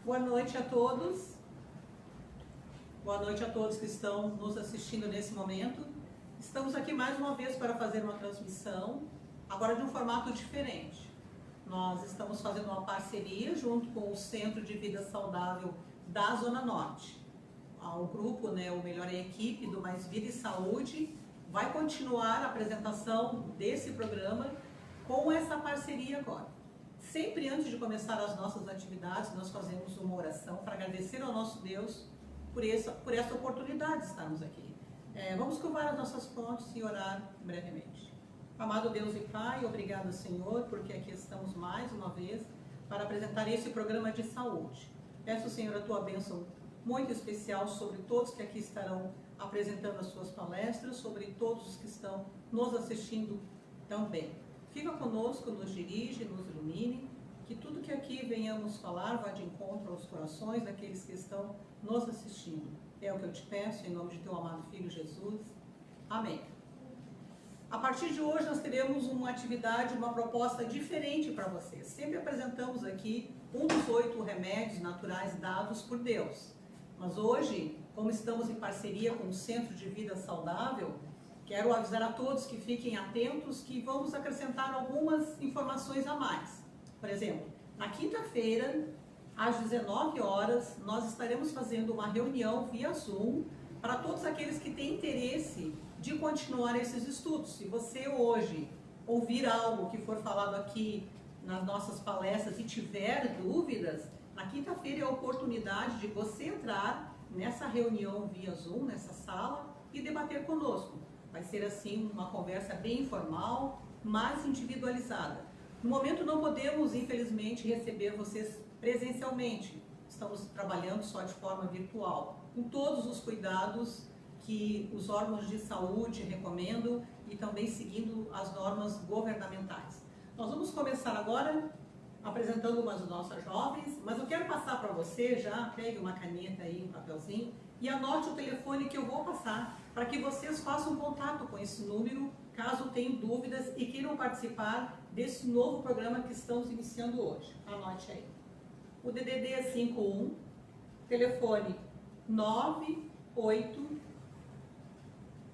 Boa noite a todos. Boa noite a todos que estão nos assistindo nesse momento. Estamos aqui mais uma vez para fazer uma transmissão, agora de um formato diferente. Nós estamos fazendo uma parceria junto com o Centro de Vida Saudável da Zona Norte. O grupo, o melhor, a equipe do Mais Vida e Saúde, vai continuar a apresentação desse programa com essa parceria agora. Sempre antes de começar as nossas atividades, nós fazemos uma oração para agradecer ao nosso Deus por essa oportunidade de estarmos aqui. Vamos curvar as nossas frontes e orar brevemente. Amado Deus e Pai, obrigado, Senhor, porque aqui estamos mais uma vez para apresentar esse programa de saúde. Peço, Senhor, a Tua bênção muito especial sobre todos que aqui estarão apresentando as suas palestras, sobre todos os que estão nos assistindo também. Fica conosco, nos dirige, nos ilumine, que tudo que aqui venhamos falar vá de encontro aos corações daqueles que estão nos assistindo. É o que eu te peço, em nome de teu amado Filho Jesus. Amém. A partir de hoje nós teremos uma atividade, uma proposta diferente para vocês. Sempre apresentamos aqui um dos 8 remédios naturais dados por Deus. Mas hoje, como estamos em parceria com o Centro de Vida Saudável, quero avisar a todos que fiquem atentos que vamos acrescentar algumas informações a mais. Por exemplo, na quinta-feira, às 19 horas, nós estaremos fazendo uma reunião via Zoom para todos aqueles que têm interesse de continuar esses estudos. Se você hoje ouvir algo que for falado aqui nas nossas palestras e tiver dúvidas, na quinta-feira é a oportunidade de você entrar nessa reunião via Zoom, nessa sala, e debater conosco. Vai ser assim uma conversa bem informal, mas individualizada. No momento não podemos, infelizmente, receber vocês presencialmente. Estamos trabalhando só de forma virtual, com todos os cuidados que os órgãos de saúde recomendam e também seguindo as normas governamentais. Nós vamos começar agora apresentando umas nossas jovens, mas eu quero passar para você, já pegue uma caneta aí, um papelzinho, e anote o telefone que eu vou passar para que vocês façam contato com esse número, caso tenham dúvidas e queiram participar desse novo programa que estamos iniciando hoje. Anote aí. O DDD é 51, telefone 98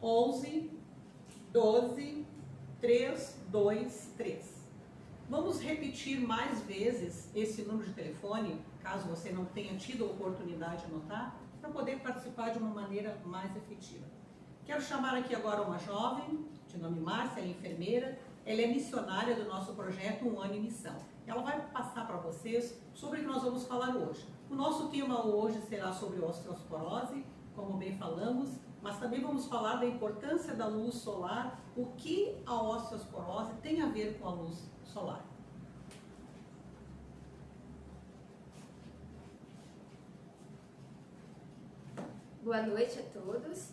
11 12 323. Vamos repetir mais vezes esse número de telefone, caso você não tenha tido a oportunidade de anotar, para poder participar de uma maneira mais efetiva. Quero chamar aqui agora uma jovem, de nome Márcia, ela é enfermeira, ela é missionária do nosso projeto Um Ano em Missão. Ela vai passar para vocês sobre o que nós vamos falar hoje. O nosso tema hoje será sobre osteoporose, como bem falamos, mas também vamos falar da importância da luz solar, o que a osteoporose tem a ver com a luz solar. Boa noite a todos.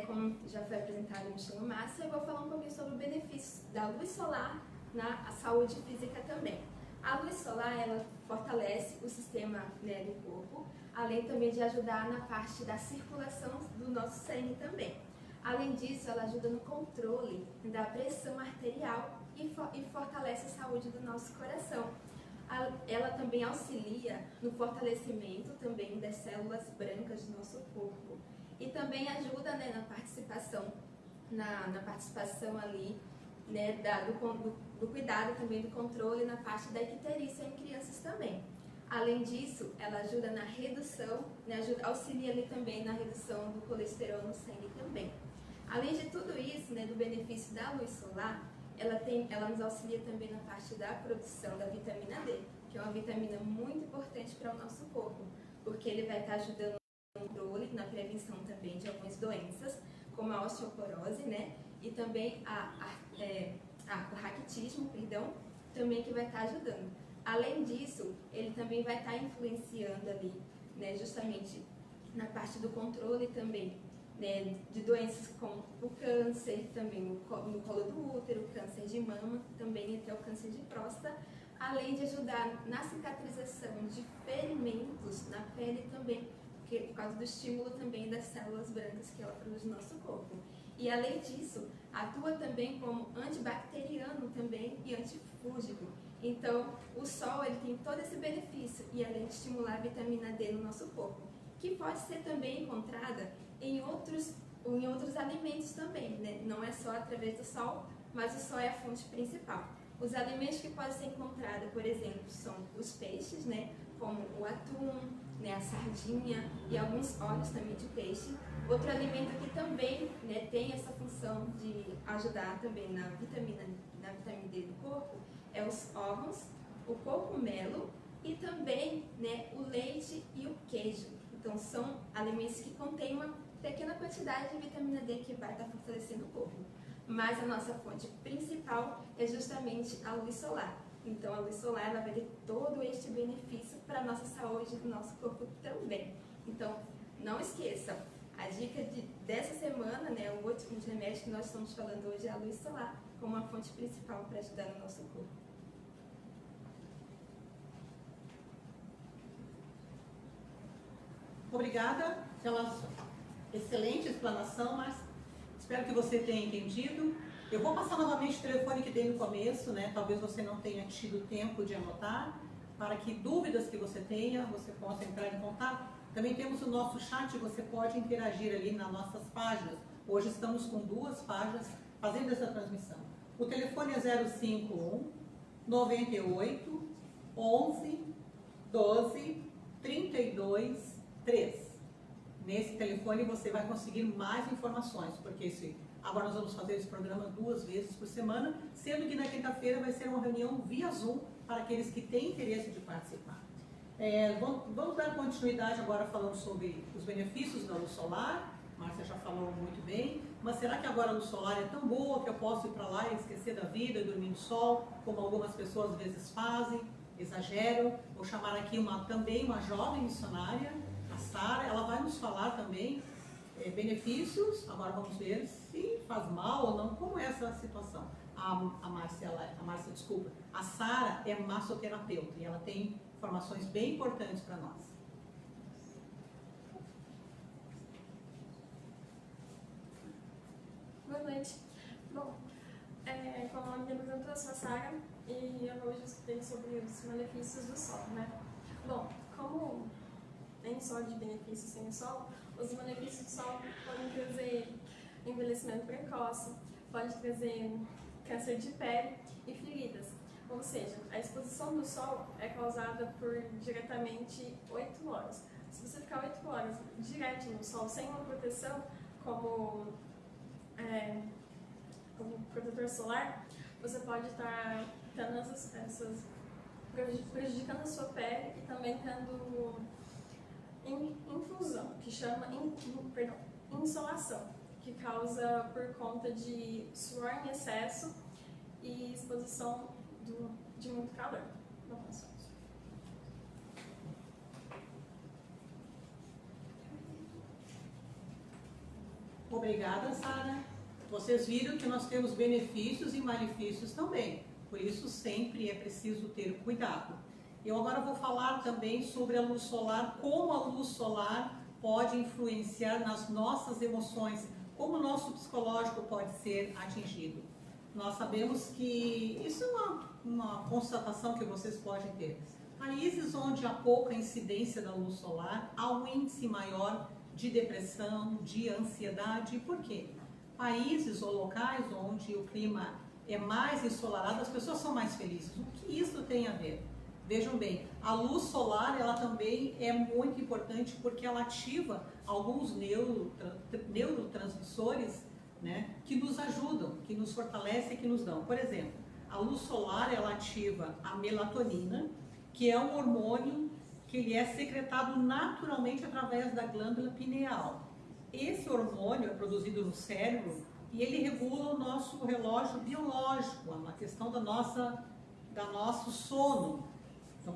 Como já foi apresentado, eu me chamo Márcia e vou falar um pouquinho sobre o benefício da luz solar na saúde física também. A luz solar, ela fortalece o sistema do corpo, além também de ajudar na parte da circulação do nosso sangue também. Além disso, ela ajuda no controle da pressão arterial e fortalece a saúde do nosso coração. Ela também auxilia no fortalecimento também das células brancas do nosso corpo e também ajuda na participação, na participação ali do cuidado também do controle na parte da icterícia em crianças também. Além disso, ela ajuda na redução, auxilia ali também na redução do colesterol no sangue também. Além de tudo isso, do benefício da luz solar, ela nos auxilia também na parte da produção da vitamina D, que é uma vitamina muito importante para o nosso corpo, porque ele vai estar ajudando no controle, na prevenção também de algumas doenças, como a osteoporose, e também o raquitismo, também que vai estar ajudando. Além disso, ele também vai estar influenciando ali, justamente na parte do controle também, de doenças como o câncer, também no colo do útero, câncer de mama, também até o câncer de próstata, além de ajudar na cicatrização de ferimentos na pele também, por causa do estímulo também das células brancas que ela produz no nosso corpo. E além disso, atua também como antibacteriano também e antifúngico. Então, o sol ele tem todo esse benefício e além de estimular a vitamina D no nosso corpo, que pode ser também encontrada em outros alimentos também, né? Não é só através do sol, mas o sol é a fonte principal. Os alimentos que podem ser encontrados, por exemplo, são os peixes, né? Como o atum, né? A sardinha e alguns óleos também de peixe. Outro alimento que também, né, tem essa função de ajudar também na vitamina D do corpo é os ovos, o cogumelo e também, né, o leite e o queijo. Então são alimentos que contêm uma pequena quantidade de vitamina D que vai estar fortalecendo o corpo. Mas a nossa fonte principal é justamente a luz solar. Então a luz solar ela vai ter todo este benefício para a nossa saúde e do nosso corpo também. Então não esqueça, a dica dessa semana, né, o último remédio que nós estamos falando hoje é a luz solar como uma fonte principal para ajudar no nosso corpo. Obrigada pela excelente explanação, mas espero que você tenha entendido. Eu vou passar novamente o telefone que dei no começo, né? Talvez você não tenha tido tempo de anotar, para que dúvidas que você tenha, você possa entrar em contato. Também temos o nosso chat, você pode interagir ali nas nossas páginas. Hoje estamos com 2 páginas fazendo essa transmissão. O telefone é 051 98 11 12 32 3. Nesse telefone você vai conseguir mais informações, porque agora nós vamos fazer esse programa 2 vezes por semana, sendo que na quinta-feira vai ser uma reunião via Zoom para aqueles que têm interesse de participar. Vamos dar continuidade agora falando sobre os benefícios da luz solar. Márcia já falou muito bem, mas será que agora a luz solar é tão boa que eu posso ir para lá e esquecer da vida e dormir no sol, como algumas pessoas às vezes fazem, exageram? Vou chamar aqui também uma jovem missionária, a Sara, ela vai nos falar também benefícios. Agora vamos ver se faz mal ou não, como é essa situação. A Márcia, desculpa, a Sara é massoterapeuta e ela tem informações bem importantes para nós. Boa noite. Bom, como a minha pergunta, eu sou a Sara e eu hoje estudei sobre os benefícios do sol, né? Bom, como tem só de benefícios sem o sol, os benefícios do sol podem trazer envelhecimento precoce, pode trazer câncer de pele e feridas. Ou seja, a exposição do sol é causada por diretamente 8 horas. Se você ficar 8 horas direto no sol, sem uma proteção, como protetor solar, você pode estar tendo prejudicando a sua pele e também tendo infusão, que chama insolação, que causa por conta de suor em excesso e exposição de muito calor. Obrigada, Sara. Vocês viram que nós temos benefícios e malefícios também, por isso sempre é preciso ter cuidado. Eu agora vou falar também sobre a luz solar, como a luz solar pode influenciar nas nossas emoções, como o nosso psicológico pode ser atingido. Nós sabemos que isso é uma constatação que vocês podem ter. Países onde há pouca incidência da luz solar, há um índice maior de depressão, de ansiedade. Por quê? Países ou locais onde o clima é mais ensolarado, as pessoas são mais felizes. O que isso tem a ver? Vejam bem, a luz solar ela também é muito importante porque ela ativa alguns neurotransmissores, né, que nos ajudam, que nos fortalecem e que nos dão. Por exemplo, a luz solar ela ativa a melatonina, que é um hormônio que ele é secretado naturalmente através da glândula pineal. Esse hormônio é produzido no cérebro e ele regula o nosso relógio biológico, a questão do nosso sono. Então,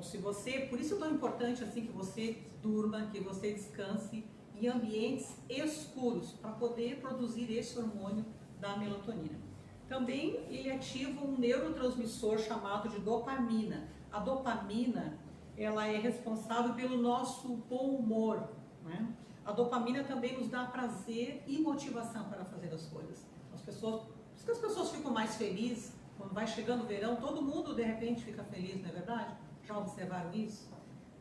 por isso é tão importante assim que você durma, que você descanse em ambientes escuros, para poder produzir esse hormônio da melatonina. Também ele ativa um neurotransmissor chamado de dopamina. A dopamina, ela é responsável pelo nosso bom humor, né? A dopamina também nos dá prazer e motivação para fazer as coisas. As pessoas ficam mais felizes, Quando vai chegando o verão, todo mundo de repente fica feliz, não é verdade? Já observaram isso?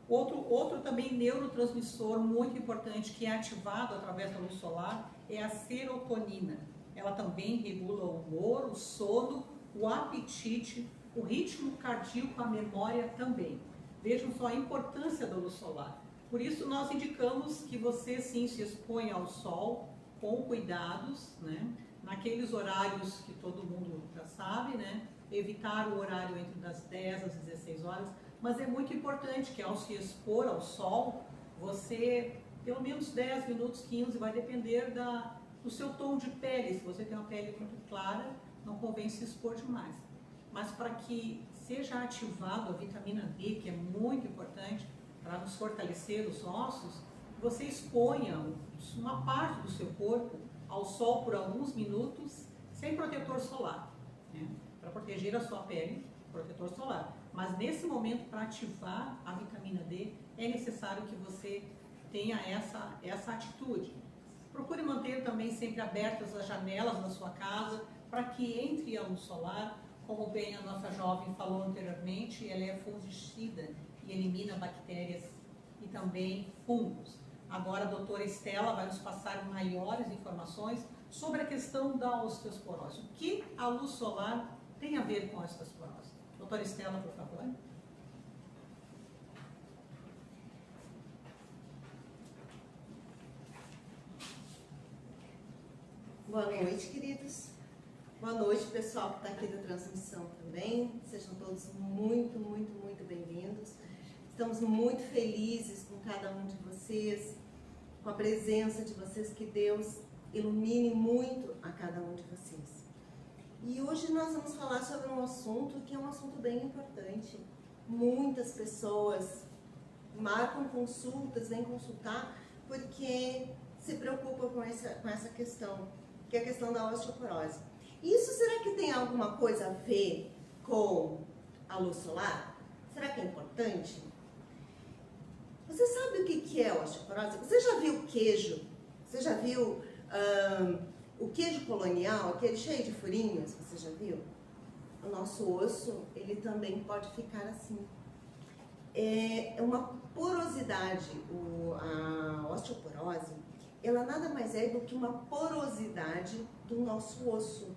Outro também neurotransmissor muito importante que é ativado através da luz solar é a serotonina. Ela também regula o humor, o sono, o apetite, o ritmo cardíaco, a memória também. Vejam só a importância da luz solar. Por isso nós indicamos que você sim se exponha ao sol com cuidados, né? Naqueles horários que todo mundo já sabe, né? Evitar o horário entre das 10 às 16 horas, mas é muito importante que ao se expor ao sol, você, pelo menos 10 minutos, 15, vai depender do seu tom de pele. Se você tem uma pele muito clara, não convém se expor demais. Mas para que seja ativado a vitamina D, que é muito importante para nos fortalecer os ossos, você exponha uma parte do seu corpo ao sol por alguns minutos, sem protetor solar, né? Para proteger a sua pele, protetor solar. Mas nesse momento, para ativar a vitamina D, é necessário que você tenha essa atitude. Procure manter também sempre abertas as janelas da sua casa, para que entre a luz solar. Como bem a nossa jovem falou anteriormente, ela é fungicida e elimina bactérias e também fungos. Agora a doutora Estela vai nos passar maiores informações sobre a questão da osteoporose. O que a luz solar tem a ver com a osteoporose? Doutora Estela, por favor. Boa noite, queridos. Boa noite, pessoal que está aqui da transmissão também. Sejam todos muito, muito, muito bem-vindos. Estamos muito felizes com cada um de vocês, com a presença de vocês, que Deus ilumine muito a cada um de vocês. E hoje nós vamos falar sobre um assunto que é um assunto bem importante. Muitas pessoas marcam consultas, vêm consultar, porque se preocupam com essa questão, que é a questão da osteoporose. Isso, será que tem alguma coisa a ver com a luz solar? Será que é importante? Você sabe o que é osteoporose? Você já viu queijo? Você já viu o queijo colonial, aquele cheio de furinhos? Você já viu? O nosso osso, ele também pode ficar assim. É uma porosidade. A osteoporose, ela nada mais é do que uma porosidade do nosso osso.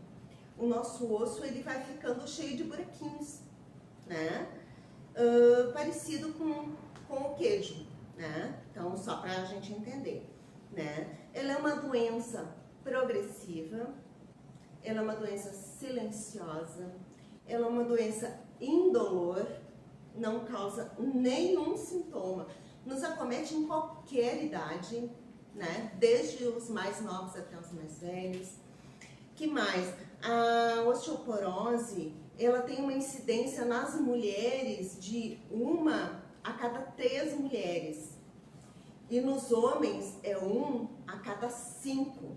O nosso osso, ele vai ficando cheio de buraquinhos, né? Parecido com o queijo, né? Então, só para a gente entender, né? Ela é uma doença progressiva, ela é uma doença silenciosa, ela é uma doença indolor, não causa nenhum sintoma, nos acomete em qualquer idade, né? Desde os mais novos até os mais velhos. Que mais? A osteoporose, ela tem uma incidência nas mulheres de 1 a cada 3 mulheres. E nos homens é 1 a cada 5.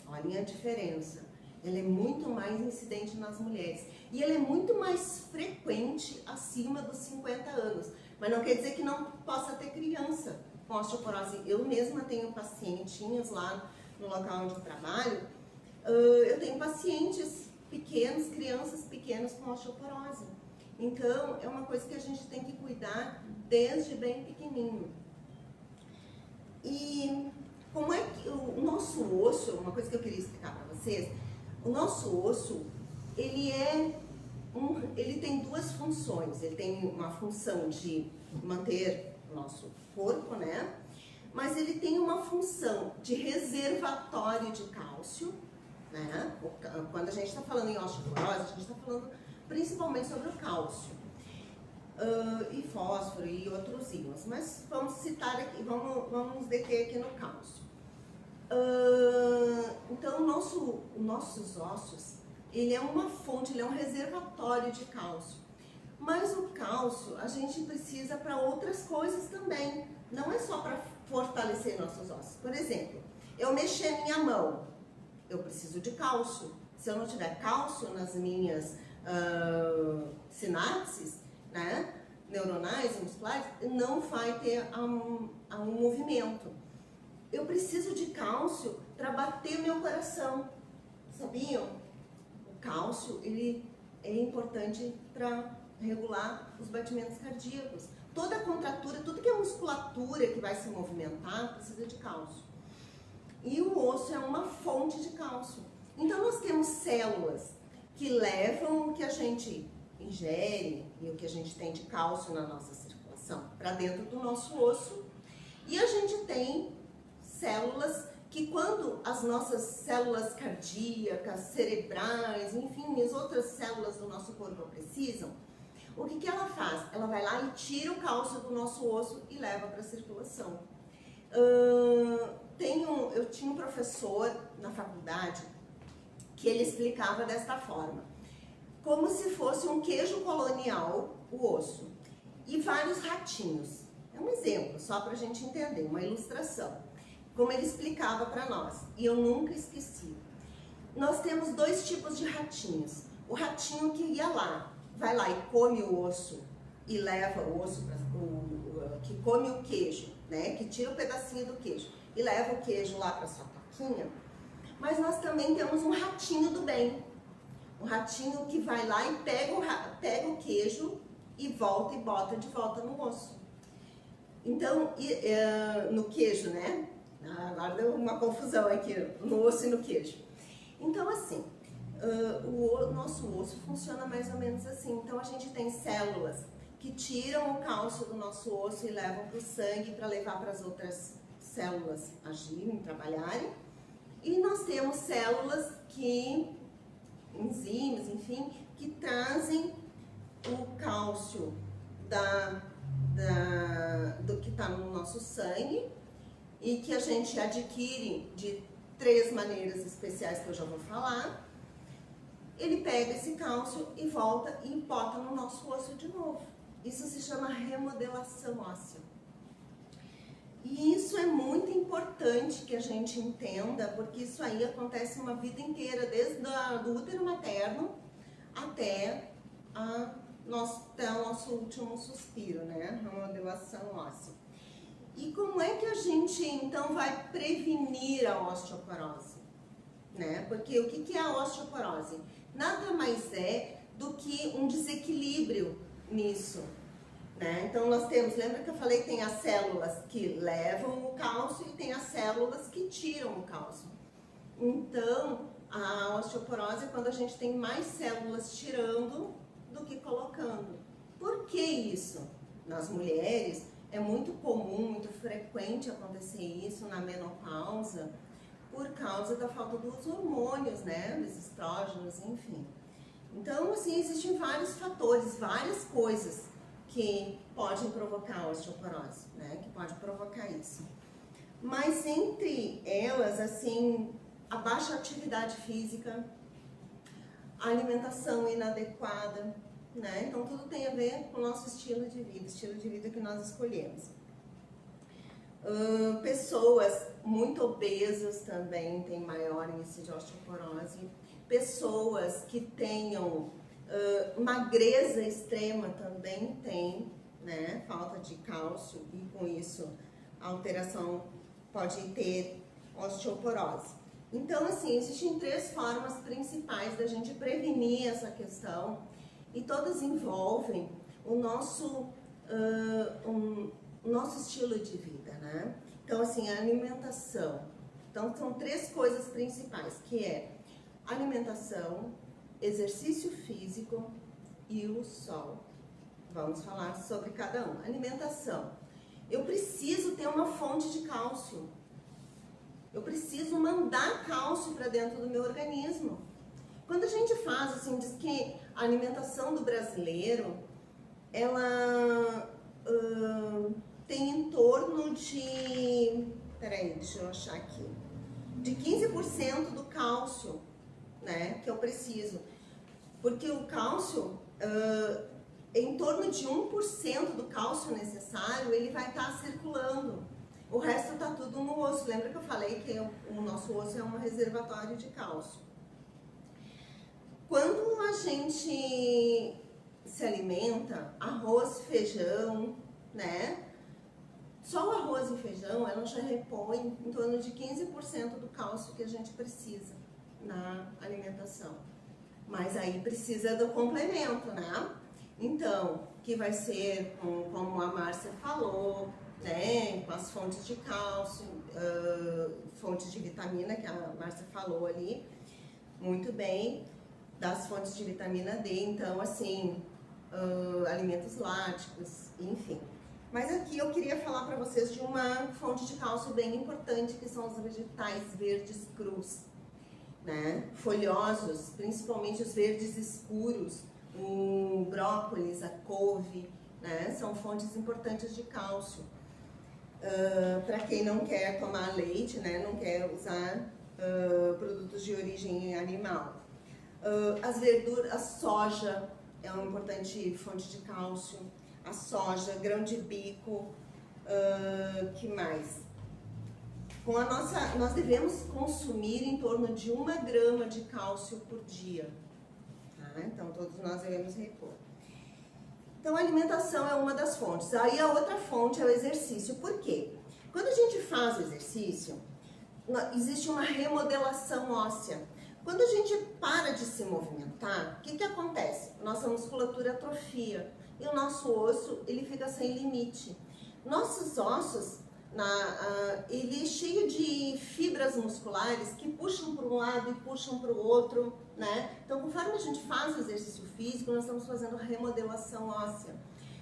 Olhem a diferença. Ela é muito mais incidente nas mulheres. E ela é muito mais frequente acima dos 50 anos. Mas não quer dizer que não possa ter criança com osteoporose. Eu mesma tenho pacientinhas lá no local onde eu trabalho. Eu tenho pacientes pequenos, crianças pequenas com osteoporose. Então, é uma coisa que a gente tem que cuidar desde bem pequenininho. E como é que o nosso osso, uma coisa que eu queria explicar para vocês, o nosso osso, ele tem 2 funções. Ele tem uma função de manter o nosso corpo, né? Mas ele tem uma função de reservatório de cálcio, né? Quando a gente está falando em osteoporose, a gente está falando principalmente sobre o cálcio, e fósforo e outros íons, mas vamos citar aqui, vamos deter aqui no cálcio. Então, os nossos ossos, ele é uma fonte, ele é um reservatório de cálcio. Mas o cálcio a gente precisa para outras coisas também, não é só para fortalecer nossos ossos. Por exemplo, eu mexer minha mão, eu preciso de cálcio. Se eu não tiver cálcio nas minhas sinapses, né, neuronais e musculares, não vai ter um movimento. Eu preciso de cálcio para bater meu coração. Sabiam? O cálcio, ele é importante para regular os batimentos cardíacos. Toda a contratura, tudo que é musculatura que vai se movimentar, precisa de cálcio. E o osso é uma fonte de cálcio. Então nós temos células que levam o que a gente ingere e o que a gente tem de cálcio na nossa circulação para dentro do nosso osso. E a gente tem células que, quando as nossas células cardíacas, cerebrais, enfim, as outras células do nosso corpo precisam, o que ela faz? Ela vai lá e tira o cálcio do nosso osso e leva para a circulação. Eu tinha um professor na faculdade que ele explicava desta forma: como se fosse um queijo colonial, o osso, e vários ratinhos. É um exemplo, só para a gente entender, uma ilustração. Como ele explicava para nós, e eu nunca esqueci. Nós temos dois tipos de ratinhos. O ratinho que ia lá, vai lá e come o osso e leva o osso, que come o queijo, né? Que tira um pedacinho do queijo e leva o queijo lá para sua toquinha. Mas nós também temos um ratinho do bem. Um ratinho que vai lá e pega o queijo e volta e bota de volta no osso. Então, no queijo, né? Agora deu uma confusão aqui, no osso e no queijo. Então, assim, o nosso osso funciona mais ou menos assim. Então, a gente tem células que tiram o cálcio do nosso osso e levam para o sangue para levar para as outras células agirem, trabalharem. E nós temos células que, enzimas, enfim, que trazem o cálcio do que está no nosso sangue e que a gente adquire de 3 maneiras especiais que eu já vou falar. Ele pega esse cálcio e volta e bota no nosso osso de novo. Isso se chama remodelação óssea. E isso é muito importante que a gente entenda, porque isso aí acontece uma vida inteira, desde o útero materno até o nosso último suspiro, né? Remodelação óssea. E como é que a gente, então, vai prevenir a osteoporose? Né? Porque o que é a osteoporose? Nada mais é do que um desequilíbrio nisso. Né? Então, nós temos, lembra que eu falei que tem as células que levam o cálcio e tem as células que tiram o cálcio. Então, a osteoporose é quando a gente tem mais células tirando do que colocando. Por que isso? Nas mulheres, é muito comum, muito frequente acontecer isso na menopausa, por causa da falta dos hormônios, né, dos estrógenos, enfim. Então, assim, existem vários fatores, várias coisas que podem provocar a osteoporose, né, que pode provocar isso. Mas entre elas, assim, a baixa atividade física, a alimentação inadequada, né? Então, tudo tem a ver com o nosso estilo de vida que nós escolhemos. Pessoas muito obesas também têm maior índice de osteoporose. Pessoas que tenham magreza extrema também têm, né? Falta de cálcio e com isso a alteração pode ter osteoporose. Então, assim, existem 3 formas principais da gente prevenir essa questão. E todas envolvem o nosso estilo de vida, né? Então, assim, a alimentação. Então, são 3 coisas principais, que é alimentação, exercício físico e o sol. Vamos falar sobre cada um. Alimentação. Eu preciso ter uma fonte de cálcio. Eu preciso mandar cálcio para dentro do meu organismo. Quando a gente faz, assim, diz que a alimentação do brasileiro, ela tem em torno de, peraí, deixa eu achar aqui, de 15% do cálcio, né, que eu preciso. Porque o cálcio, em torno de 1% do cálcio necessário, ele vai estar circulando. O resto está tudo no osso. Lembra que eu falei que o nosso osso é um reservatório de cálcio? Quando a gente se alimenta, arroz, feijão, né? Só o arroz e feijão, ela já repõe em torno de 15% do cálcio que a gente precisa na alimentação. Mas aí precisa do complemento, né? Então, que vai ser, como a Márcia falou, né, com as fontes de cálcio, fontes de vitamina, que a Márcia falou ali, muito bem, das fontes de vitamina D, então, assim, alimentos láticos, enfim. Mas aqui eu queria falar para vocês de uma fonte de cálcio bem importante, que são os vegetais verdes crus, né? Folhosos, principalmente os verdes escuros, o brócolis, a couve, né? São fontes importantes de cálcio. Para quem não quer tomar leite, né? Não quer usar produtos de origem animal. As verduras, a soja é uma importante fonte de cálcio. A soja, grão de bico, que mais? Nós devemos consumir em torno de 1 grama de cálcio por dia. Tá? Então, todos nós devemos repor. Então, a alimentação é uma das fontes. Aí, a outra fonte é o exercício. Por quê? Quando a gente faz o exercício, existe uma remodelação óssea. Quando a gente para de se movimentar, o que acontece? Nossa musculatura atrofia e o nosso osso, ele fica sem limite. Nossos ossos, ele é cheio de fibras musculares que puxam para um lado e puxam para o outro, né? Então, conforme a gente faz o exercício físico, nós estamos fazendo remodelação óssea.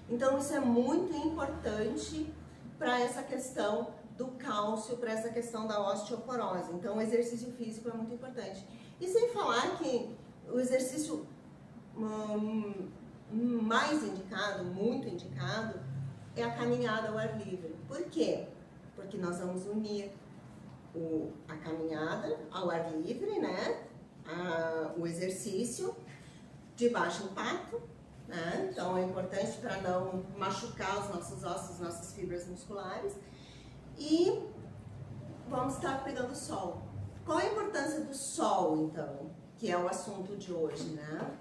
Então, isso é muito importante para essa questão do cálcio, para essa questão da osteoporose. Então, o exercício físico é muito importante. E sem falar que o exercício mais indicado, muito indicado, é a caminhada ao ar livre. Por quê? Porque nós vamos unir a caminhada ao ar livre, né? O exercício de baixo impacto, né? Então é importante para não machucar os nossos ossos, nossas fibras musculares. E vamos estar pegando sol. Qual a importância do sol, então? Que é o assunto de hoje, né?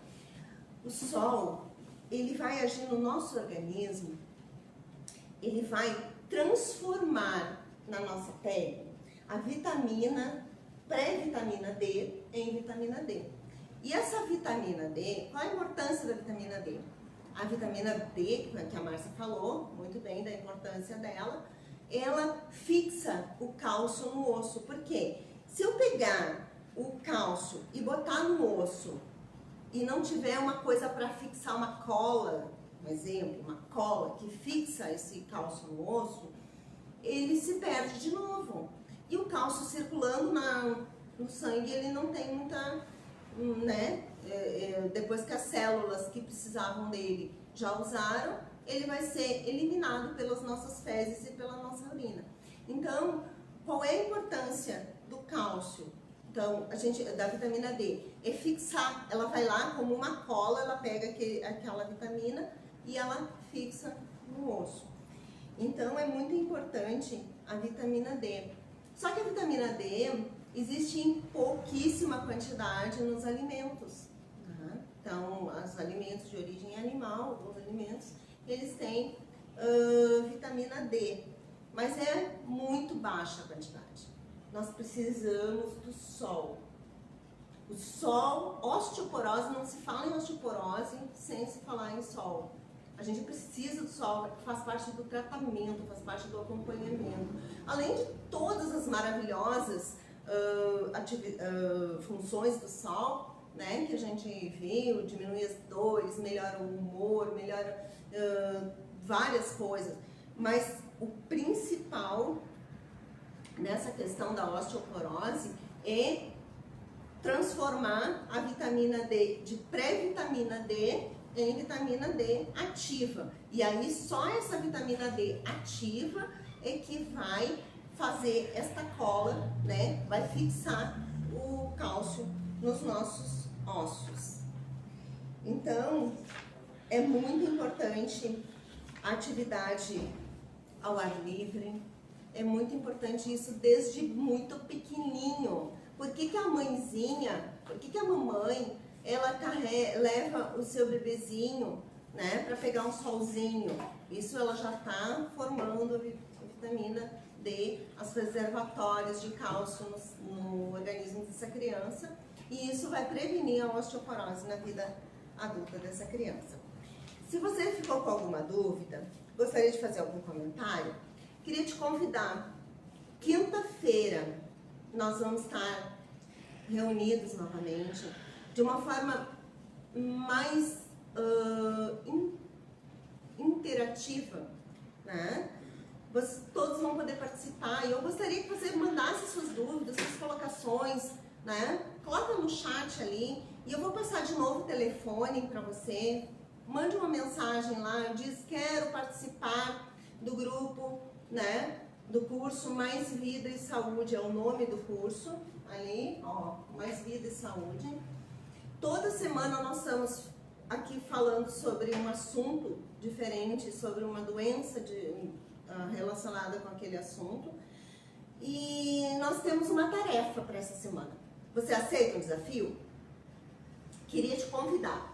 O sol, ele vai agir no nosso organismo, ele vai transformar na nossa pele a pré-vitamina D em vitamina D. E essa vitamina D, qual a importância da vitamina D? A vitamina D, que a Márcia falou muito bem da importância dela, ela fixa o cálcio no osso. Por quê? Se eu pegar o cálcio e botar no osso e não tiver uma coisa para fixar, uma cola, um exemplo, uma cola que fixa esse cálcio no osso, ele se perde de novo. E o cálcio circulando no sangue, ele não tem muita, né? Depois que as células que precisavam dele já usaram, ele vai ser eliminado pelas nossas fezes e pela nossa urina. Então, qual é a importância do cálcio? Então, da vitamina D, é fixar, ela vai lá como uma cola, ela pega aquela vitamina e ela fixa no osso. Então, é muito importante a vitamina D. Só que a vitamina D existe em pouquíssima quantidade nos alimentos. Tá? Então, os alimentos de origem animal, alguns alimentos, eles têm vitamina D, mas é muito baixa a quantidade. Nós precisamos do sol. O sol, osteoporose, não se fala em osteoporose sem se falar em sol. A gente precisa do sol, faz parte do tratamento, faz parte do acompanhamento. Além de todas as maravilhosas funções do sol, né, que a gente viu, diminui as dores, melhora o humor, melhora várias coisas. Mas o principal nessa questão da osteoporose é transformar a vitamina D de pré-vitamina D em vitamina D ativa. E aí só essa vitamina D ativa é que vai fazer esta cola, né? Vai fixar o cálcio nos nossos ossos. Então, é muito importante a atividade ao ar livre. É muito importante isso desde muito pequenininho. Por que a mãezinha, por que a mamãe, ela leva o seu bebezinho, né, para pegar um solzinho? Isso ela já está formando a vitamina D, as reservatórios de cálcio no organismo dessa criança. e isso vai prevenir a osteoporose na vida adulta dessa criança. Se você ficou com alguma dúvida, gostaria de fazer algum comentário, queria te convidar. Quinta-feira nós vamos estar reunidos novamente, de uma forma mais interativa, né? Todos vão poder participar, e eu gostaria que você mandasse suas dúvidas, suas colocações, né? Coloca no chat ali, e eu vou passar de novo o telefone para você. Mande uma mensagem lá, diz: quero participar do grupo, né? Do curso Mais Vida e Saúde, é o nome do curso, ali, ó, Mais Vida e Saúde. Toda semana nós estamos aqui falando sobre um assunto diferente, sobre uma doença relacionada com aquele assunto. E nós temos uma tarefa para essa semana. Você aceita o desafio? Queria te convidar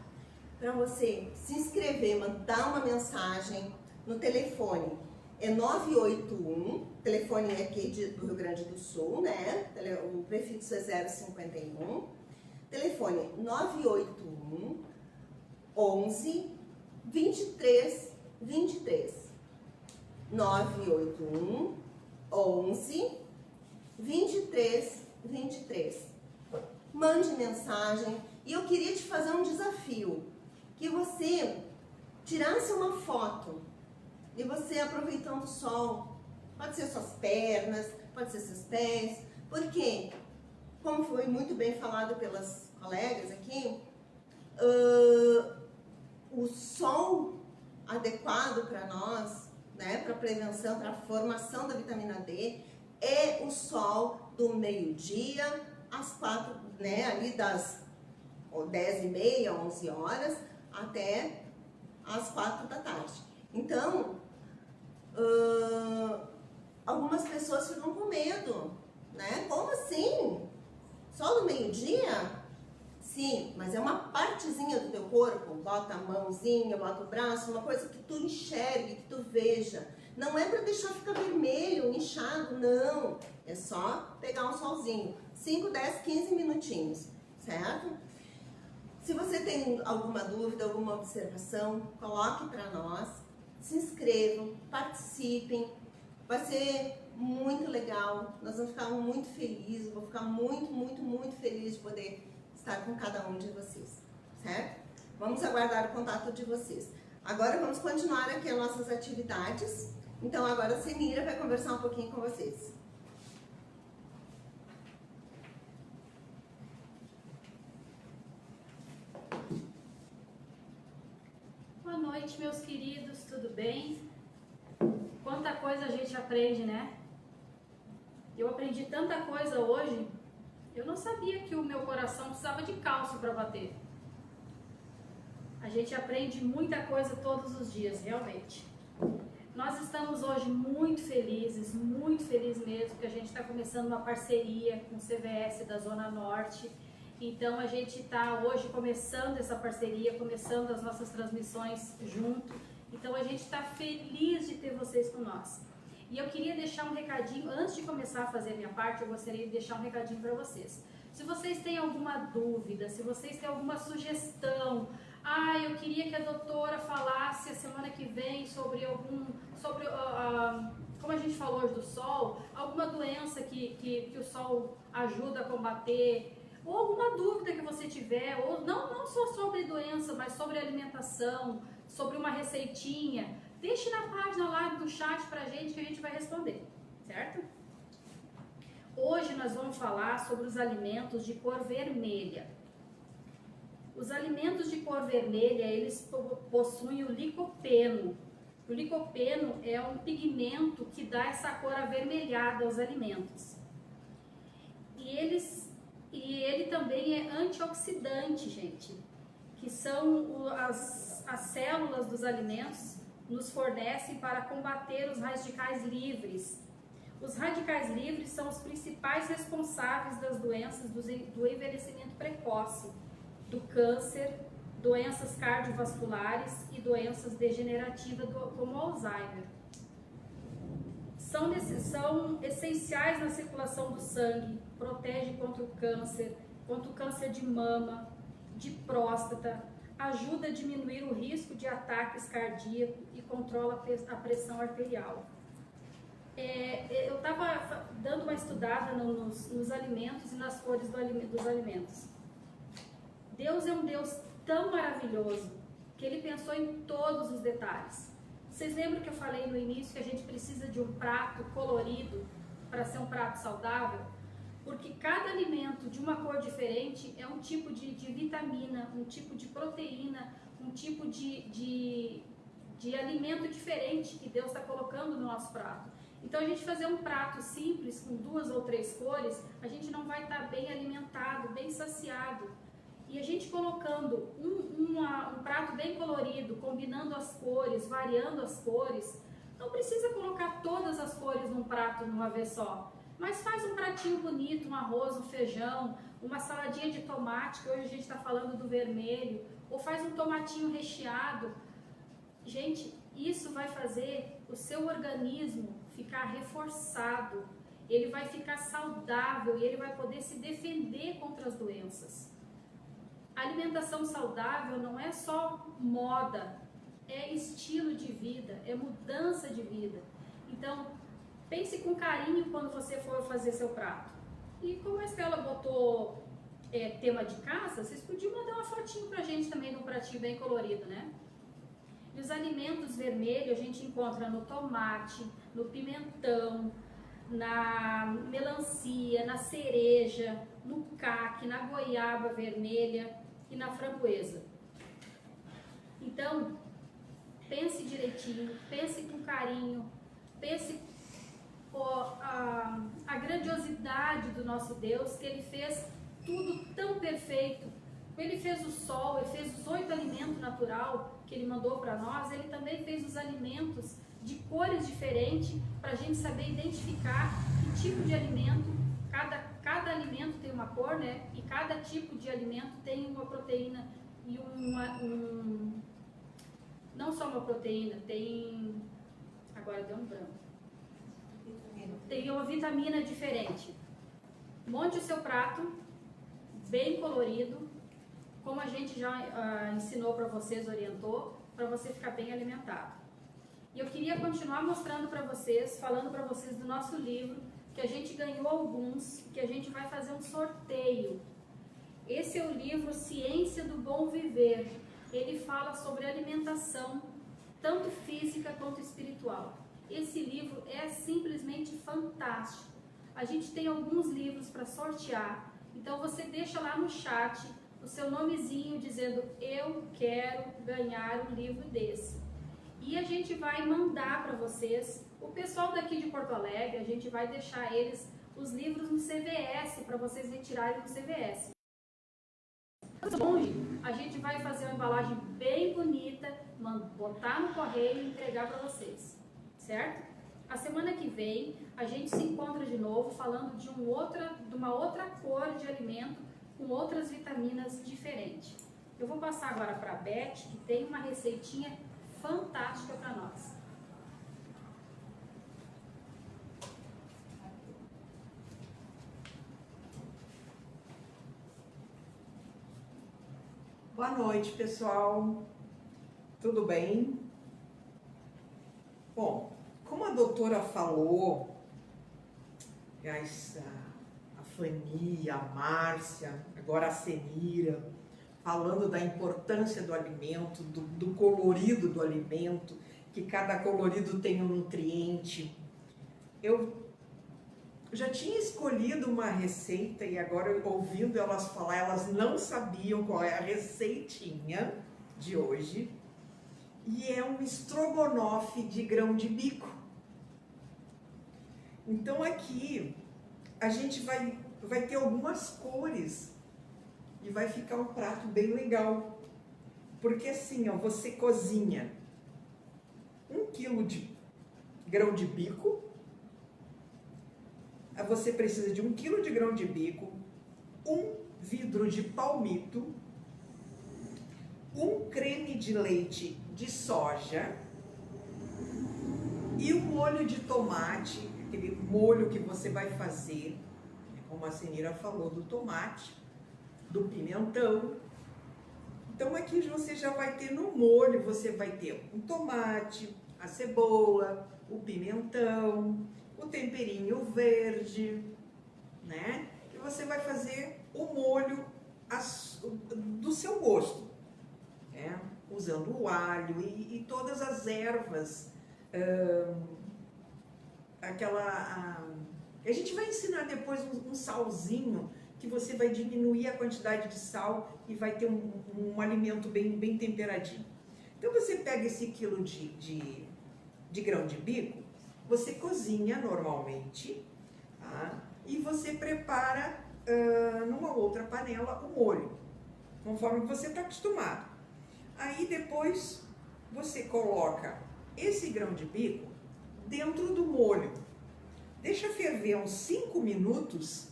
para você se inscrever, mandar uma mensagem no telefone. É 981, telefone aqui do Rio Grande do Sul, né? O prefixo é 051. Telefone 981 11 23 23. 981 11 23 23. Mande mensagem, e eu queria te fazer um desafio, que você tirasse uma foto e você aproveitando o sol, pode ser suas pernas, pode ser seus pés, porque, como foi muito bem falado pelas colegas aqui, o sol adequado para nós, né, para prevenção, para a formação da vitamina D, é o sol do meio-dia às 4, né, ali das 10h30, 11 horas, até às 4 da tarde. Então, algumas pessoas ficam com medo, né? Como assim? Só no meio-dia? Sim, mas é uma partezinha do teu corpo. Bota a mãozinha, bota o braço, uma coisa que tu enxergue, que tu veja. Não é para deixar ficar vermelho, inchado, não. É só pegar um solzinho. 5, 10, 15 minutinhos, certo? Se você tem alguma dúvida, alguma observação, coloque para nós. Se inscrevam, participem, vai ser muito legal, nós vamos ficar muito felizes, eu vou ficar muito feliz de poder estar com cada um de vocês, certo? Vamos aguardar o contato de vocês. Agora vamos continuar aqui as nossas atividades, então agora a Senira vai conversar um pouquinho com vocês. Boa noite, meus queridos, tudo bem? Quanta coisa a gente aprende, né? Eu aprendi tanta coisa hoje, eu não sabia que o meu coração precisava de cálcio para bater. A gente aprende muita coisa todos os dias, realmente. Nós estamos hoje muito felizes mesmo, que a gente está começando uma parceria com o CVS da Zona Norte. Então a gente está hoje começando essa parceria, começando as nossas transmissões junto. Então a gente está feliz de ter vocês com nós. E eu queria deixar um recadinho, antes de começar a fazer a minha parte, eu gostaria de deixar um recadinho para vocês. Se vocês têm alguma dúvida, se vocês têm alguma sugestão, eu queria que a doutora falasse a semana que vem sobre como a gente falou hoje do sol, alguma doença que o sol ajuda a combater, ou alguma dúvida que você tiver, ou não só sobre doença, mas sobre alimentação, sobre uma receitinha, deixe na página lá do chat pra gente que a gente vai responder, certo? Hoje nós vamos falar sobre os alimentos de cor vermelha. Os alimentos de cor vermelha, eles possuem o licopeno. O licopeno é um pigmento que dá essa cor avermelhada aos alimentos. E ele também é antioxidante, gente, que são as células dos alimentos nos fornecem para combater os radicais livres. Os radicais livres são os principais responsáveis das doenças do envelhecimento precoce, do câncer, doenças cardiovasculares e doenças degenerativas como Alzheimer. São essenciais na circulação do sangue, protege contra o câncer, contra o câncer de mama, de próstata, ajuda a diminuir o risco de ataques cardíacos e controla a pressão arterial. Eu estava dando uma estudada nos alimentos e nas cores dos alimentos. Deus é um Deus tão maravilhoso que Ele pensou em todos os detalhes. Vocês lembram que eu falei no início que a gente precisa de um prato colorido para ser um prato saudável? Porque cada alimento de uma cor diferente é um tipo de vitamina, um tipo de proteína, um tipo de alimento diferente que Deus está colocando no nosso prato. Então, a gente fazer um prato simples com 2 ou 3 cores, a gente não vai estar bem alimentado, bem saciado. E a gente colocando um prato bem colorido, combinando as cores, variando as cores, não precisa colocar todas as cores num prato de uma vez só. Mas faz um pratinho bonito, um arroz, um feijão, uma saladinha de tomate, que hoje a gente está falando do vermelho, ou faz um tomatinho recheado. Gente, isso vai fazer o seu organismo ficar reforçado, ele vai ficar saudável e ele vai poder se defender contra as doenças. A alimentação saudável não é só moda, é estilo de vida, é mudança de vida. Então, pense com carinho quando você for fazer seu prato. E como a Estela botou tema de casa, vocês podiam mandar uma fotinho pra gente também de um pratinho bem colorido, né? E os alimentos vermelhos a gente encontra no tomate, no pimentão, na melancia, na cereja, no caque, na goiaba vermelha e na framboesa. Então, pense direitinho, pense com carinho, pense a grandiosidade do nosso Deus, que Ele fez tudo tão perfeito. Ele fez o sol, Ele fez os 8 alimentos natural que Ele mandou para nós, Ele também fez os alimentos de cores diferentes, para a gente saber identificar que tipo de alimento, cada alimento tem uma cor, né? E cada tipo de alimento tem uma proteína e não só uma proteína, tem, agora deu um branco, tem uma vitamina diferente. Monte o seu prato, bem colorido, como a gente já ensinou para vocês, orientou, para você ficar bem alimentado. E eu queria continuar mostrando para vocês, falando para vocês do nosso livro, que a gente ganhou alguns, que a gente vai fazer um sorteio. Esse é o livro Ciência do Bom Viver. Ele fala sobre alimentação, tanto física quanto espiritual. Esse livro é simplesmente fantástico. A gente tem alguns livros para sortear, então você deixa lá no chat o seu nomezinho dizendo: eu quero ganhar um livro desse. E a gente vai mandar para vocês, o pessoal daqui de Porto Alegre, a gente vai deixar eles os livros no CVS, para vocês retirarem no CVS. Longe, a gente vai fazer uma embalagem bem bonita, botar no correio e entregar para vocês, certo? A semana que vem a gente se encontra de novo falando de uma outra cor de alimento com outras vitaminas diferentes. Eu vou passar agora para a Beth, que tem uma receitinha fantástica para nós. Boa noite, pessoal. Tudo bem? Bom, como a doutora falou, a Fani, a Márcia, agora a Senira, falando da importância do alimento, do colorido do alimento, que cada colorido tem um nutriente. Eu já tinha escolhido uma receita e agora, ouvindo elas falar, elas não sabiam qual é a receitinha de hoje. E é um estrogonofe de grão de bico. Então aqui a gente vai ter algumas cores e vai ficar um prato bem legal. Porque assim, ó, você cozinha 1 quilo de grão de bico, você precisa de 1 quilo de grão de bico, 1 vidro de palmito, 1 creme de leite de soja e um molho de tomate, aquele molho que você vai fazer, como a Senira falou do tomate, do pimentão. Então aqui você já vai ter no molho, você vai ter o tomate, a cebola, o pimentão, o temperinho verde, né? E você vai fazer o molho do seu gosto, né? Usando o alho e todas as ervas, a gente vai ensinar depois um salzinho, que você vai diminuir a quantidade de sal e vai ter um alimento bem temperadinho. Então você pega esse quilo de grão de bico, você cozinha normalmente, tá? E você prepara numa outra panela o molho, conforme você está acostumado. Aí depois você coloca esse grão de bico dentro do molho, deixa ferver uns 5 minutos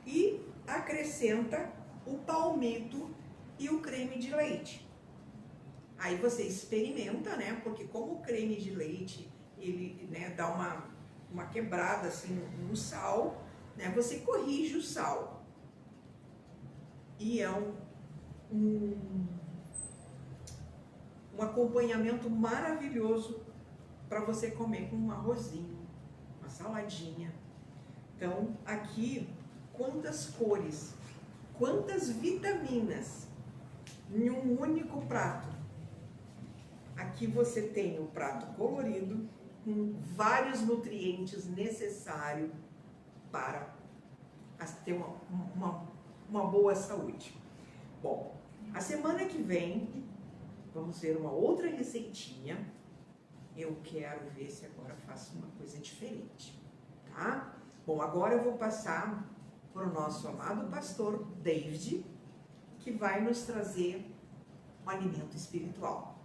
e acrescenta o palmito e o creme de leite. Aí você experimenta, né? Porque como o creme de leite, ele, né, dá uma quebrada assim no sal, né? Você corrige o sal. E é um acompanhamento maravilhoso para você comer com um arrozinho, uma saladinha. Então, aqui, quantas cores, quantas vitaminas em um único prato. Aqui você tem o prato colorido, com vários nutrientes necessários para ter uma boa saúde. Bom, a semana que vem vamos ver uma outra receitinha. Eu quero ver se agora faço uma coisa diferente, tá? Bom, agora eu vou passar para o nosso amado pastor David, que vai nos trazer um alimento espiritual.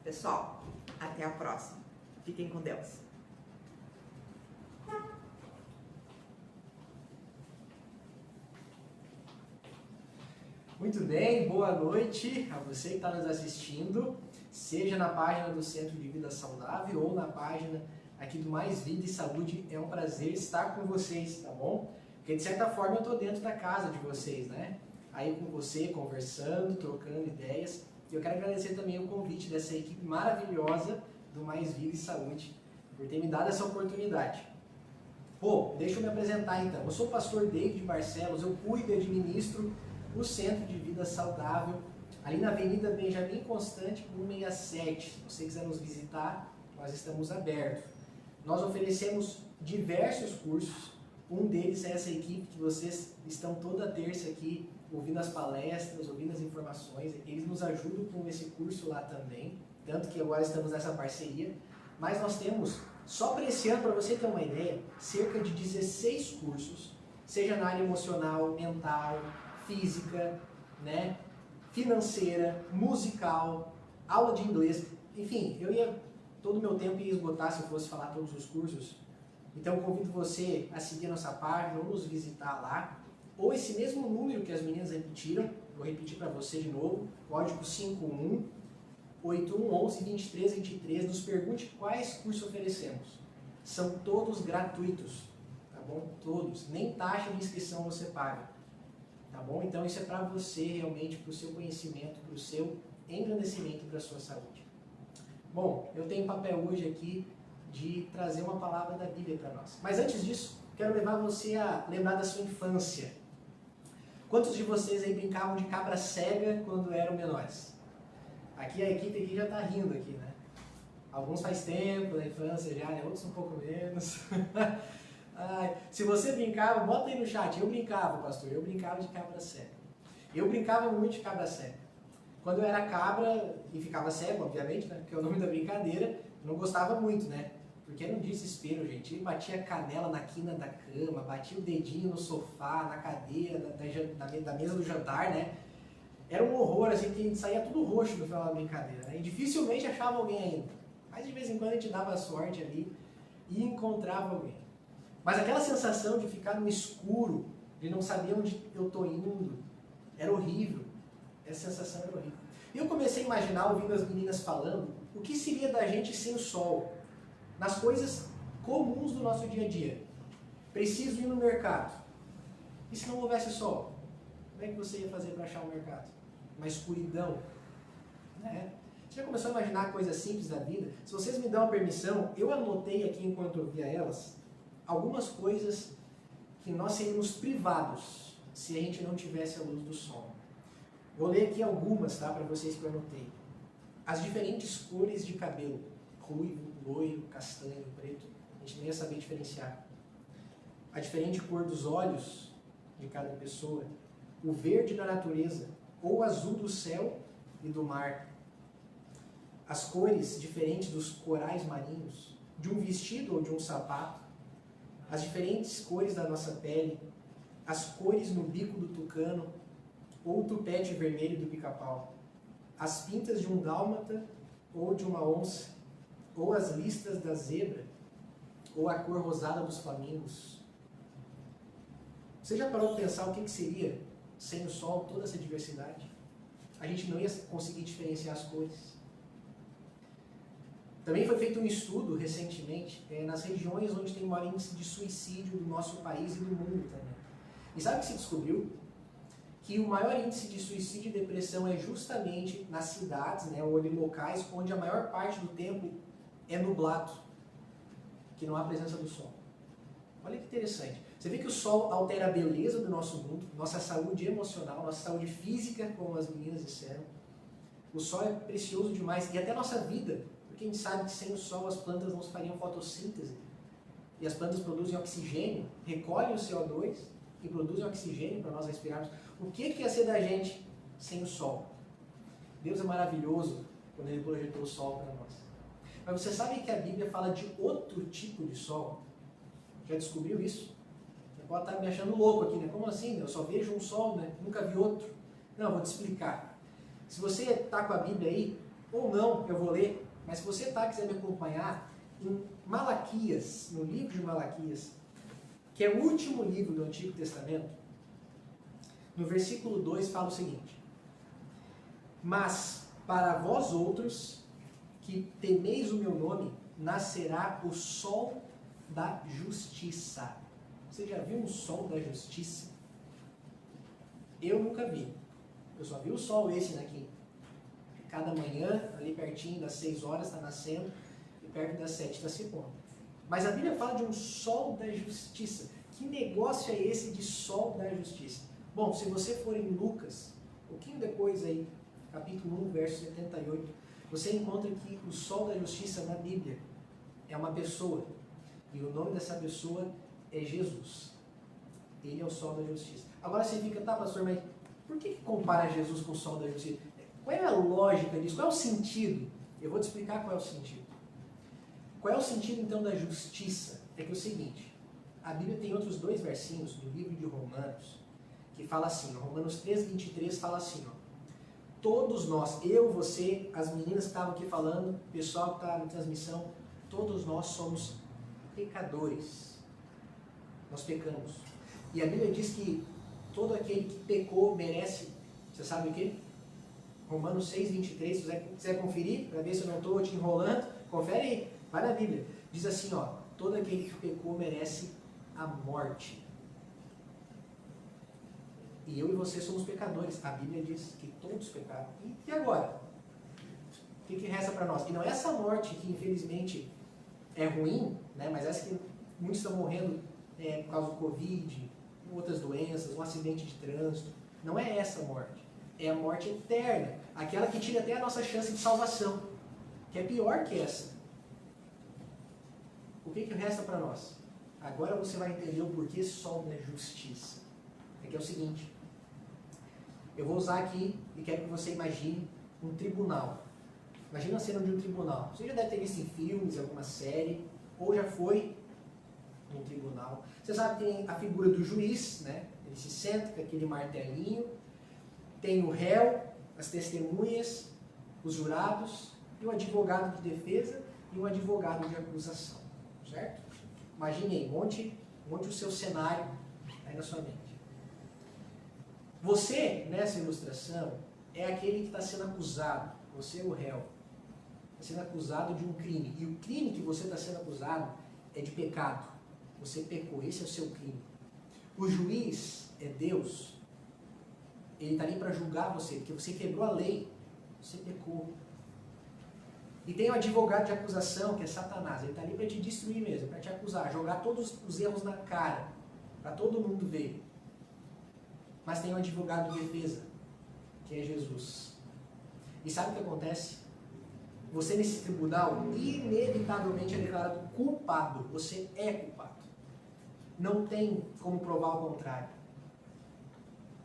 Pessoal, até a próxima. Fiquem com Deus. Muito bem, boa noite a você que está nos assistindo, seja na página do Centro de Vida Saudável ou na página aqui do Mais Vida e Saúde. É um prazer estar com vocês, tá bom? Porque de certa forma eu estou dentro da casa de vocês, né? Aí com você, conversando, trocando ideias. E eu quero agradecer também o convite dessa equipe maravilhosa do Mais Vida e Saúde por ter me dado essa oportunidade. Bom, deixa eu me apresentar então. Eu sou o pastor David Barcelos, eu cuido e administro o Centro de Vida Saudável, ali na Avenida Benjamin Constante, 167. Se você quiser nos visitar, nós estamos abertos. Nós oferecemos diversos cursos, um deles é essa equipe que vocês estão toda terça aqui, ouvindo as palestras, ouvindo as informações. Eles nos ajudam com esse curso lá também, tanto que agora estamos nessa parceria. Mas nós temos, só para esse ano, para você ter uma ideia, cerca de 16 cursos, seja na área emocional, mental, física, né, financeira, musical, aula de inglês, enfim, todo o meu tempo ia esgotar se eu fosse falar todos os cursos. Então eu convido você a seguir a nossa página ou nos visitar lá, ou esse mesmo número que as meninas repetiram, vou repetir para você de novo, código 51-8111-2323, nos pergunte quais cursos oferecemos. São todos gratuitos, tá bom? Todos, nem taxa de inscrição você paga. Tá bom? Então isso é para você realmente, para o seu conhecimento, para o seu engrandecimento, para a sua saúde. Bom, eu tenho papel hoje aqui de trazer uma palavra da Bíblia para nós. Mas antes disso, quero levar você a lembrar da sua infância. Quantos de vocês aí brincavam de cabra cega quando eram menores? Aqui a equipe aqui já está rindo aqui, né? Alguns faz tempo, na infância já, né? Outros um pouco menos. Ai, se você brincava, bota aí no chat. Eu brincava, pastor, eu brincava de cabra cega. Eu brincava muito de cabra cega. Quando eu era cabra e ficava cego, obviamente, né? Porque é o nome da brincadeira, eu não gostava muito, né? Porque era um desespero, gente. Ele batia a canela na quina da cama, batia o dedinho no sofá, na cadeira da mesa do jantar, né? Era um horror, assim, que a gente saía tudo roxo no final da brincadeira, né? E dificilmente achava alguém ainda. Mas de vez em quando a gente dava sorte ali e encontrava alguém. Mas aquela sensação de ficar no escuro, de não saber onde eu estou indo, era horrível. Essa sensação era horrível. E eu comecei a imaginar, ouvindo as meninas falando, o que seria da gente sem o sol, nas coisas comuns do nosso dia a dia. Preciso ir no mercado. E se não houvesse sol? Como é que você ia fazer para achar o mercado? Uma escuridão, né? Você já começou a imaginar coisas simples da vida? Se vocês me dão a permissão, eu anotei aqui enquanto eu via elas, algumas coisas que nós seríamos privados se a gente não tivesse a luz do sol. Vou ler aqui algumas, tá, para vocês que eu anotei. As diferentes cores de cabelo, ruivo, loiro, castanho, preto, a gente não ia saber diferenciar. A diferente cor dos olhos de cada pessoa, o verde da natureza, ou o azul do céu e do mar. As cores diferentes dos corais marinhos, de um vestido ou de um sapato, as diferentes cores da nossa pele, as cores no bico do tucano, ou o tupete vermelho do pica-pau, as pintas de um dálmata ou de uma onça, ou as listas da zebra, ou a cor rosada dos flamingos. Você já parou para pensar o que seria, sem o sol, toda essa diversidade? A gente não ia conseguir diferenciar as cores. Também foi feito um estudo recentemente nas regiões onde tem maior índice de suicídio do nosso país e do mundo também. E sabe o que se descobriu? Que o maior índice de suicídio e depressão é justamente nas cidades, né, ou em locais onde a maior parte do tempo é nublado, que não há presença do sol. Olha que interessante. Você vê que o sol altera a beleza do nosso mundo, nossa saúde emocional, nossa saúde física, como as meninas disseram. O sol é precioso demais, e até a nossa vida, porque a gente sabe que sem o sol as plantas não fariam fotossíntese. E as plantas produzem oxigênio, recolhem o CO2 e produzem oxigênio para nós respirarmos. O que ia ser da gente sem o sol? Deus é maravilhoso quando Ele projetou o sol para nós. Mas você sabe que a Bíblia fala de outro tipo de sol? Já descobriu isso? Você pode estar me achando louco aqui, né? Como assim? Eu só vejo um sol, né? Nunca vi outro. Não, vou te explicar. Se você está com a Bíblia aí, ou não, eu vou ler, mas se você quiser me acompanhar, em Malaquias, no livro de Malaquias, que é o último livro do Antigo Testamento, no versículo 2 fala o seguinte: mas para vós outros, que temeis o meu nome, nascerá o sol da justiça. Você já viu um sol da justiça? Eu nunca vi. Eu só vi o sol esse daqui. Cada manhã, ali pertinho das 6 horas, está nascendo, e perto das 7 está se pondo. Mas a Bíblia fala de um sol da justiça. Que negócio é esse de sol da justiça? Bom, se você for em Lucas, um pouquinho depois aí, capítulo 1, verso 78, você encontra que o sol da justiça na Bíblia é uma pessoa. E o nome dessa pessoa é Jesus. Ele é o sol da justiça. Agora você fica, tá, pastor, mas por que compara Jesus com o sol da justiça? Qual é a lógica disso? Qual é o sentido? Eu vou te explicar qual é o sentido. Qual é o sentido, então, da justiça? É que é o seguinte, a Bíblia tem outros 2 versinhos no livro de Romanos, que fala assim, Romanos 3, 23 fala assim, ó, todos nós, eu, você, as meninas que estavam aqui falando, o pessoal que está na transmissão, todos nós somos pecadores. Nós pecamos. E a Bíblia diz que todo aquele que pecou merece, você sabe o quê? Romanos 6, 23, se você quiser conferir, para ver se eu não estou te enrolando, confere aí, vai na Bíblia. Diz assim, ó, todo aquele que pecou merece a morte. E eu e você somos pecadores. A Bíblia diz que todos pecaram. E agora? O que resta para nós? E não é essa morte que, infelizmente, é ruim, né? Mas essa que muitos estão morrendo por causa do Covid, outras doenças, um acidente de trânsito. Não é essa morte. É a morte eterna. Aquela que tira até a nossa chance de salvação. Que é pior que essa. O que resta para nós? Agora você vai entender o porquê sol da justiça. É que é o seguinte. Eu vou usar aqui e quero que você imagine um tribunal. Imagina a cena de um tribunal. Você já deve ter visto em filmes, alguma série, ou já foi num tribunal. Você sabe que tem a figura do juiz, né? Ele se senta com aquele martelinho. Tem o réu, as testemunhas, os jurados, e o advogado de defesa e o advogado de acusação. Certo? Imagine aí, monte o seu cenário aí na sua mente. Você, nessa ilustração, é aquele que está sendo acusado. Você é o réu. Está sendo acusado de um crime. E o crime que você está sendo acusado é de pecado. Você pecou. Esse é o seu crime. O juiz é Deus. Ele está ali para julgar você, porque você quebrou a lei, você pecou. E tem o advogado de acusação, que é Satanás. Ele está ali para te destruir mesmo, para te acusar, jogar todos os erros na cara, para todo mundo ver. Mas tem o advogado de defesa, que é Jesus. E sabe o que acontece? Você nesse tribunal, inevitavelmente é declarado culpado. Você é culpado. Não tem como provar o contrário.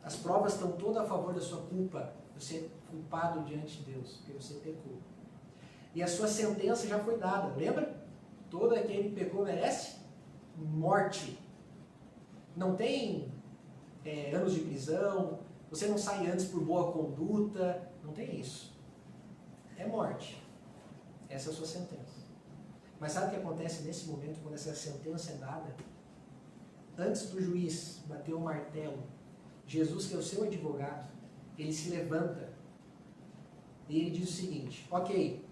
As provas estão todas a favor da sua culpa. Você é culpado diante de Deus, porque você pecou. E a sua sentença já foi dada. Lembra? Todo aquele que pecou merece morte. Não tem anos de prisão. Você não sai antes por boa conduta. Não tem isso. É morte. Essa é a sua sentença. Mas sabe o que acontece nesse momento, quando essa sentença é dada? Antes do juiz bater o martelo, Jesus, que é o seu advogado, ele se levanta e ele diz o seguinte: ok,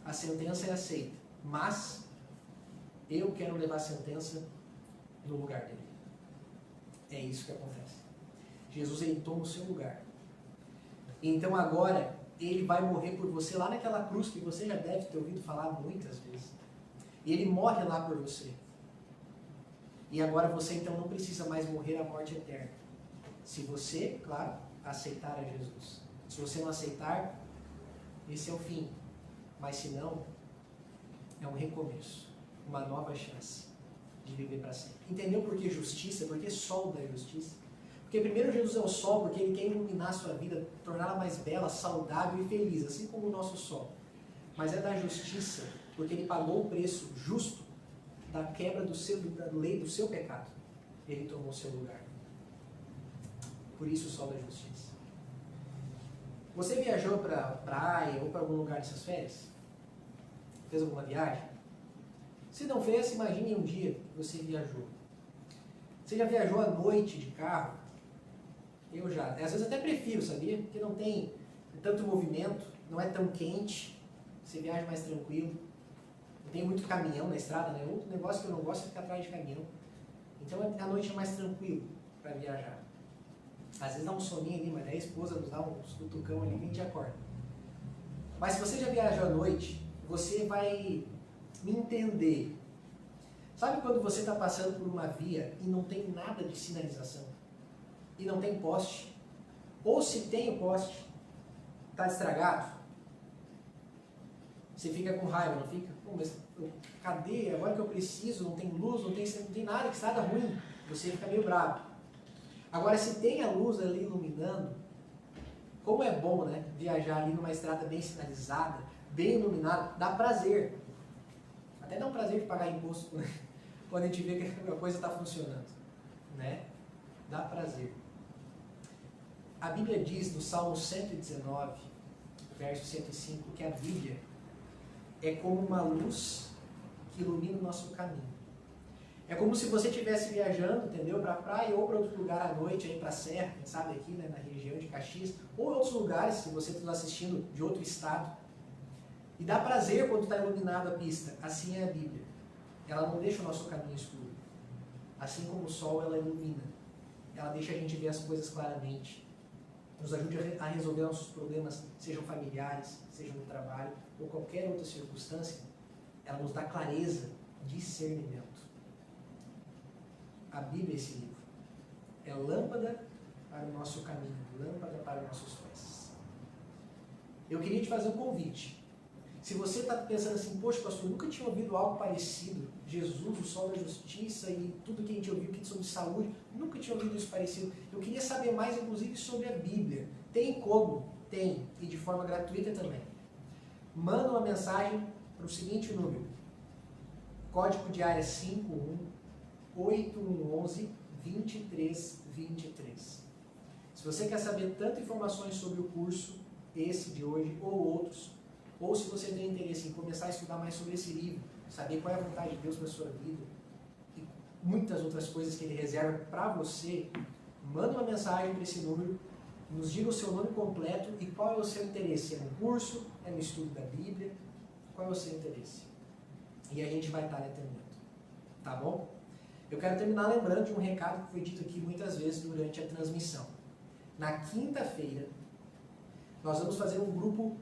a sentença é aceita, mas eu quero levar a sentença no lugar dele. É isso que acontece. Jesus, ele toma o seu lugar. Então agora ele vai morrer por você lá naquela cruz que você já deve ter ouvido falar muitas vezes. E ele morre lá por você. E agora você então não precisa mais morrer a morte eterna. Se você, claro, aceitar a Jesus. Se você não aceitar, esse é o fim. Mas se não, é um recomeço. Uma nova chance de viver para sempre. Entendeu por que justiça? Por que sol da justiça? Porque primeiro Jesus é o sol, porque ele quer iluminar a sua vida, torná-la mais bela, saudável e feliz, assim como o nosso sol. Mas é da justiça, porque ele pagou o preço justo da quebra da lei do seu pecado. Ele tomou o seu lugar. Por isso o sol da justiça. Você viajou para a praia ou para algum lugar dessas férias? Fez alguma viagem? Se não fez, imagine um dia que você viajou. Você já viajou à noite de carro? Eu já. Às vezes até prefiro, sabia? Porque não tem tanto movimento, não é tão quente, você viaja mais tranquilo. Não tem muito caminhão na estrada, né? Outro negócio que eu não gosto é ficar atrás de caminhão. Então a noite é mais tranquilo para viajar. Às vezes dá um soninho ali, mas a esposa nos dá uns cutucão ali e a gente acorda. Mas se você já viajou à noite, você vai me entender. Sabe quando você está passando por uma via e não tem nada de sinalização? E não tem poste? Ou se tem o poste, está estragado? Você fica com raiva, não fica? Pô, mas cadê? Agora que eu preciso, não tem luz, não tem nada, que estrada ruim. Você fica meio bravo. Agora, se tem a luz ali iluminando, como é bom, né? Viajar ali numa estrada bem sinalizada, bem iluminada, dá prazer. Até dá um prazer de pagar imposto, né? Quando a gente vê que a coisa está funcionando, né? Dá prazer. A Bíblia diz no Salmo 119, verso 105, que a Bíblia é como uma luz que ilumina o nosso caminho. É como se você estivesse viajando, entendeu? Para a praia ou para outro lugar à noite, aí para a Serra, quem sabe aqui, né, na região de Caxias, ou em outros lugares, se você está assistindo de outro estado. E dá prazer quando está iluminada a pista. Assim é a Bíblia. Ela não deixa o nosso caminho escuro. Assim como o sol, ela ilumina. Ela deixa a gente ver as coisas claramente. Nos ajude a resolver nossos problemas, sejam familiares, sejam no trabalho, ou qualquer outra circunstância. Ela nos dá clareza, discernimento. A Bíblia é esse livro. É lâmpada para o nosso caminho, lâmpada para os nossos pés. Eu queria te fazer um convite. Se você está pensando assim, poxa, pastor, nunca tinha ouvido algo parecido, Jesus, o sol da justiça e tudo que a gente ouviu aqui sobre saúde, nunca tinha ouvido isso parecido. Eu queria saber mais, inclusive, sobre a Bíblia. Tem como? Tem, e de forma gratuita também. Manda uma mensagem para o seguinte número, código de área 518111-2323. Se você quer saber tanto informações sobre o curso, esse de hoje ou outros, ou se você tem interesse em começar a estudar mais sobre esse livro, saber qual é a vontade de Deus para a sua vida e muitas outras coisas que Ele reserva para você, manda uma mensagem para esse número, nos diga o seu nome completo e qual é o seu interesse. É no curso? É no estudo da Bíblia? Qual é o seu interesse? E a gente vai estar lhe atendendo. Tá bom? Eu quero terminar lembrando de um recado que foi dito aqui muitas vezes durante a transmissão. na quinta-feira, nós vamos fazer um grupo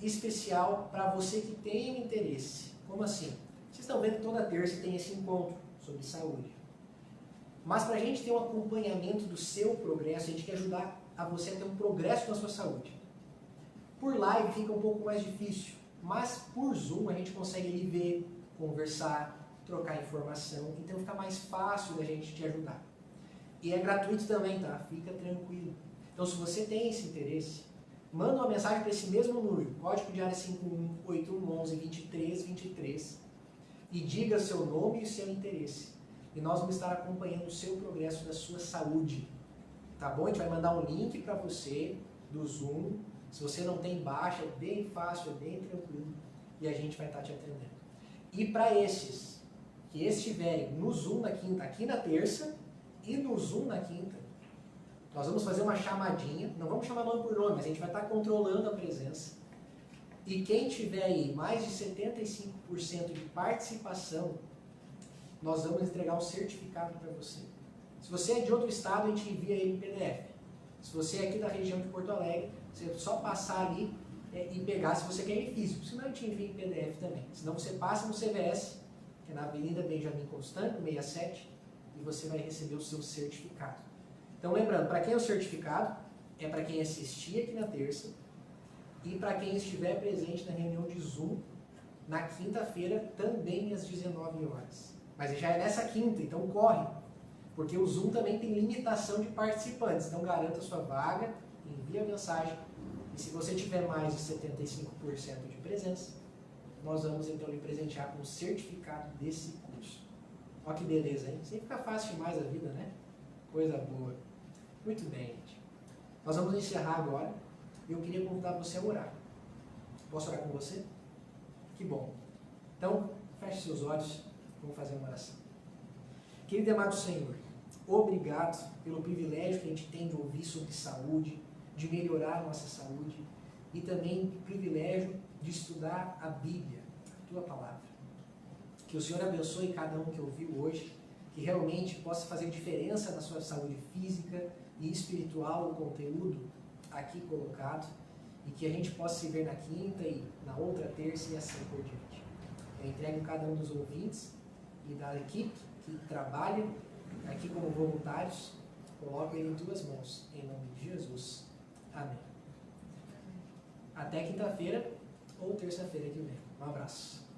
especial para você que tem um interesse. Como assim? Vocês estão vendo que toda terça tem esse encontro sobre saúde. Mas para a gente ter um acompanhamento do seu progresso, a gente quer ajudar a você a ter um progresso na sua saúde. Por live fica um pouco mais difícil, mas por Zoom a gente consegue ali ver, conversar, trocar informação, então fica mais fácil da gente te ajudar. E é gratuito também, tá? Fica tranquilo. Então se você tem esse interesse, manda uma mensagem para esse mesmo número, código de área 5181112323, e diga seu nome e seu interesse. E nós vamos estar acompanhando o seu progresso da sua saúde. Tá bom? A gente vai mandar um link para você do Zoom. Se você não tem baixa, é bem fácil, é bem tranquilo. E a gente vai estar te atendendo. E para esses que estiverem no Zoom na quinta, aqui na terça, e no Zoom na quinta, nós vamos fazer uma chamadinha. Não vamos chamar nome por nome, mas a gente vai estar controlando a presença. E quem tiver aí mais de 75% de participação, nós vamos entregar um certificado para você. Se você é de outro estado, a gente envia ele em PDF. Se você é aqui da região de Porto Alegre, você é só passar ali e pegar se você quer em físico. Senão a gente envia em PDF também. Senão você passa no CVS, que é na Avenida Benjamin Constant, 67, e você vai receber o seu certificado. Então lembrando, para quem é o certificado, é para quem assistir aqui na terça e para quem estiver presente na reunião de Zoom na quinta-feira, também às 19 horas. Mas já é nessa quinta, então corre, porque o Zoom também tem limitação de participantes. Então garanta a sua vaga, envie a mensagem, e se você tiver mais de 75% de presença, nós vamos então lhe presentear com o certificado desse curso. Olha que beleza, hein? Sempre fica fácil demais a vida, né? Coisa boa. Muito bem, gente. Nós vamos encerrar agora. Eu queria convidar você a orar. Posso orar com você? Que bom. Então, feche seus olhos. Vamos fazer uma oração. Querido e amado Senhor, obrigado pelo privilégio que a gente tem de ouvir sobre saúde, de melhorar a nossa saúde e também o privilégio de estudar a Bíblia, a Tua Palavra. Que o Senhor abençoe cada um que ouviu hoje, que realmente possa fazer diferença na sua saúde física e espiritual o conteúdo aqui colocado e que a gente possa se ver na quinta e na outra terça e assim por diante. Eu entrego cada um dos ouvintes e da equipe que trabalha aqui como voluntários, coloco ele em Tuas mãos, em nome de Jesus. Amém. Até quinta-feira ou terça-feira que vem. Um abraço.